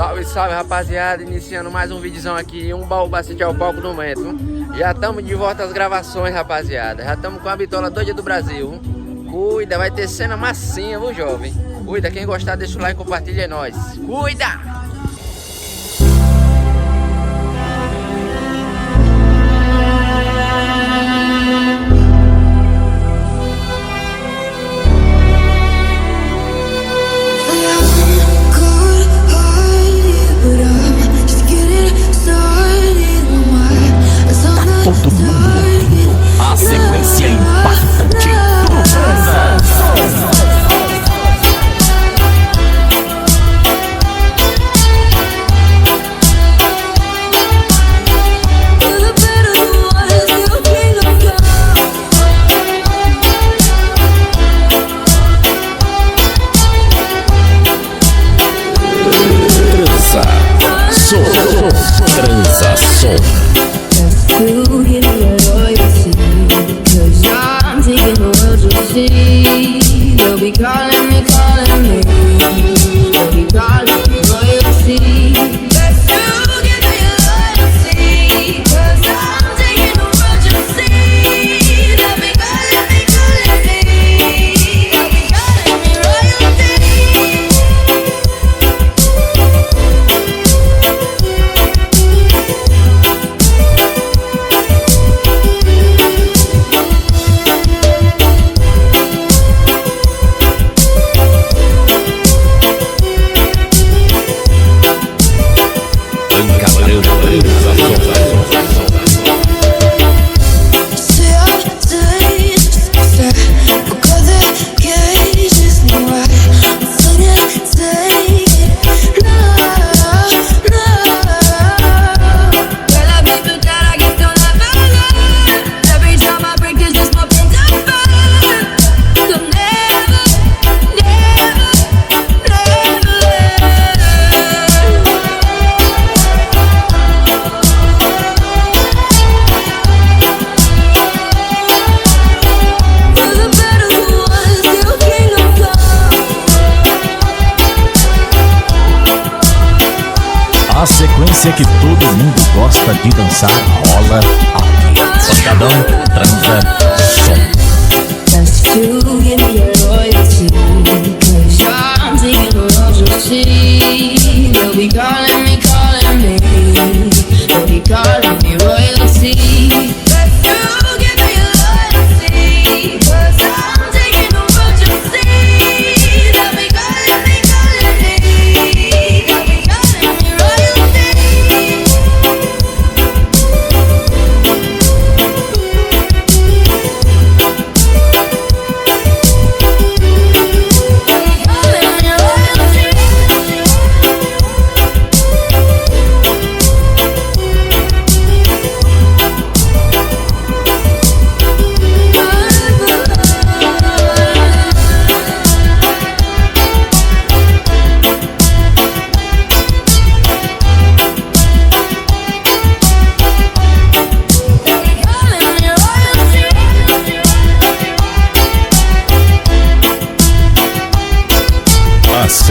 Salve, salve, rapaziada, iniciando mais um videozão aqui, Umbaúba Sergipe ao palco do momento. Já estamos de volta às gravações, rapaziada. Já estamos com a bitola doida do Brasil. Cuida, vai ter cena massinha, viu, jovem? Cuida, quem gostar deixa o like, compartilha, é nóis. Cuida! Todo mundo ouvindo a sequência impactante do Transa. Transa som. To give me your loyalty, 'cause I'm taking the world to see. They'll be calling me, they'll be calling me royalty. Best to give me your loyalty, 'cause I'm taking the world to see. They'll be calling me, they'll be calling me royalty. A sequência que todo mundo gosta de dançar rola aqui. Pancadão, transa, som. Best to give me your loyalty, 'cause I'm taking the world to see. They'll be calling me, they'll be calling me royalty. Best to give me your loyalty, 'cause I'm taking the world to see. They'll be calling me, they'll be calling me royalty.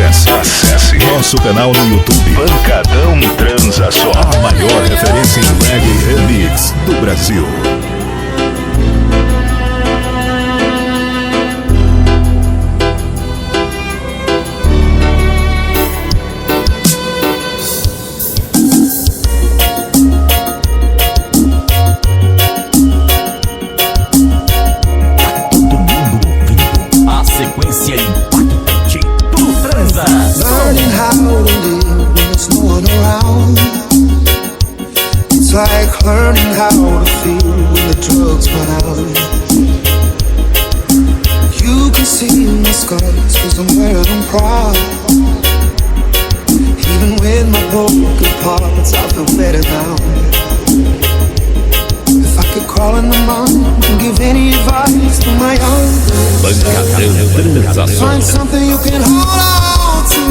Acesse nosso canal no YouTube, Pancadão Transa Som, a maior referência em reggae remix do Brasil. Todo mundo ouvindo a sequência impactante do Transa. Learning how to live when there's no one around. It's like learning how to feel when the drugs run out. You can see my scars 'cause I'm wearing them proud. Even with my broken parts, I feel better now. If I could crawl in the mud and give any advice to my younger Pancadão, transa som. find something you can hold on to.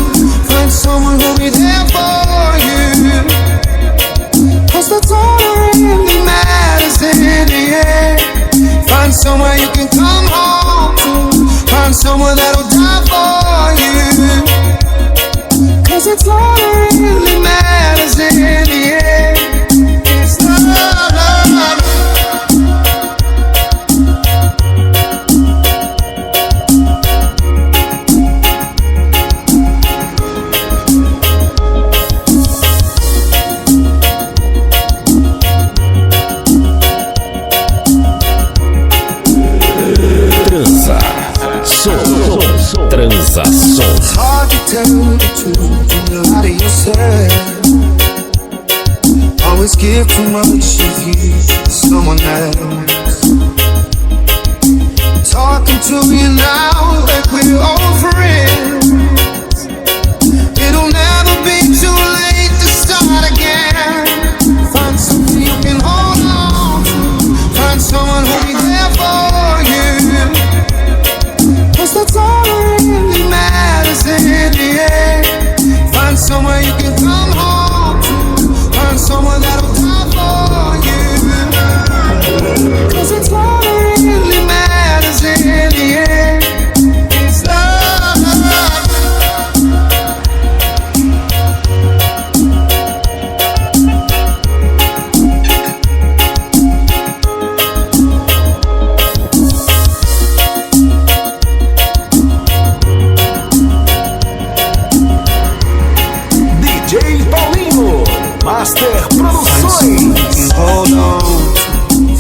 Find someone who'll be there for you. 'Cause that's all that really matters in the end. Find somewhere you can come home to. Find someone that'll die for you. 'Cause it's all that really matters in the end. It's love, love, love. Transa som. It's hard to tell the truth when you lie to yourself. Always give too much of you to someone else. Talking to you now like we're old friends. It'll never be too late to start again. Find something you can hold on to. Find someone who'll be there for you. 'Cause that's all that really matters in the end. Find somewhere you can come home to. Find someone that'll die for you. 'Cause it's all that really matters in the end. It's love. DJ Paulinho, Master Produções. Hold on to.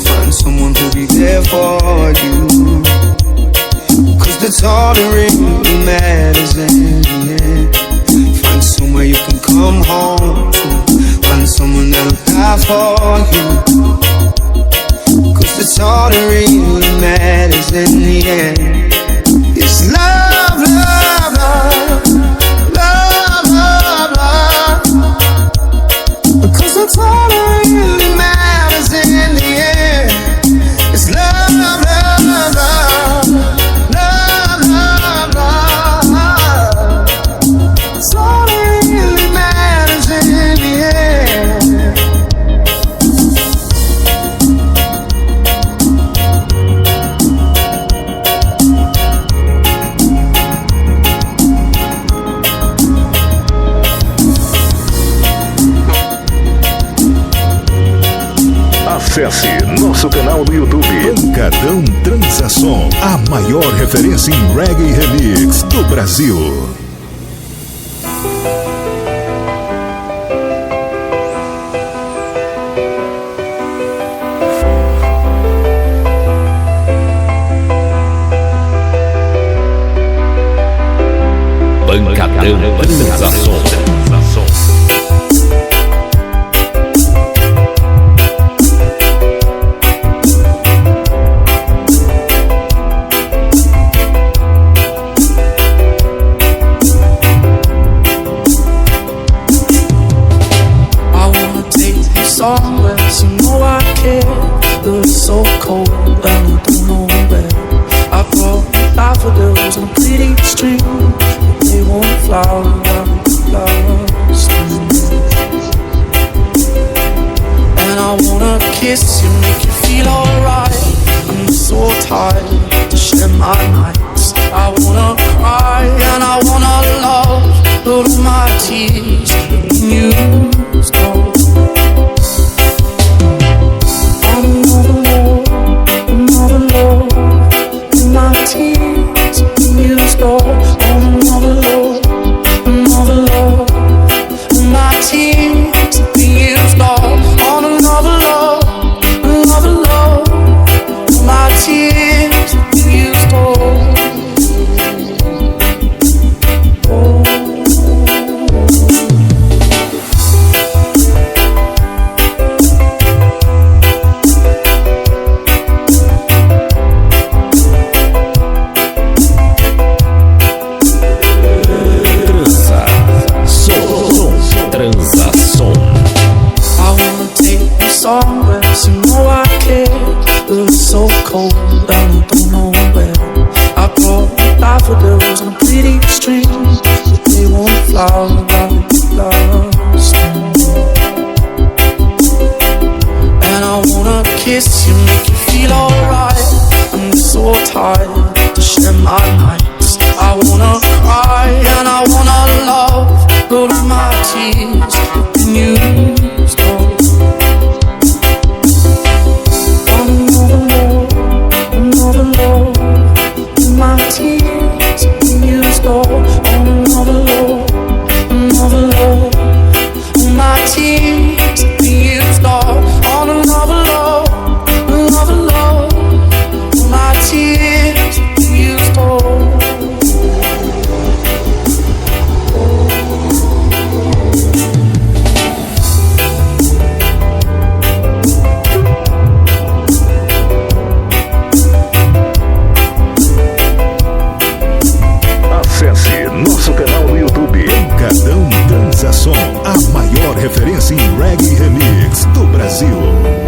Find someone who'll be there for you. 'Cause that's all that really matters in the end. Find somewhere you can come home to. Find someone that'll die for you. 'Cause that's all that really matters in the end. It's love, love, love. Love, love, love. Because that's all that really matters in the end. It's love, love, love, love. Love, love, love. It's all that really matters in the end. Acesse nosso canal no YouTube. Pancadão Transa Som, a maior referência em reggae remix do Brasil. Pancadão Transa som. Somewhere, you know I care, but it's so cold and I don't know where. I brought daffodils and a pretty string, but they won't flower around the lost. And I wanna kiss you, make you feel alright. I'm so tired to share my nights. I wanna cry and I wanna love, but all my tears have been used up. Another love, my tears have been used up. Another love, my tears have been used up. On another love, my tears have been used up. Somewhere, you know I care, but it's so cold and I don't know where. I brought daffodils and a pretty string, but they won't flower around the lost. And I wanna kiss you, make you feel alright. I'm so tired to share my nights. I wanna cry and I wanna love, but all my tears tears have been used all. Another love, my tears have been used all. Another love, my tears have been used all. On another love, my tears have been used all. Acesse nosso canal no YouTube. Pancadão Transa Som, a maior referência em reggae remix do Brasil.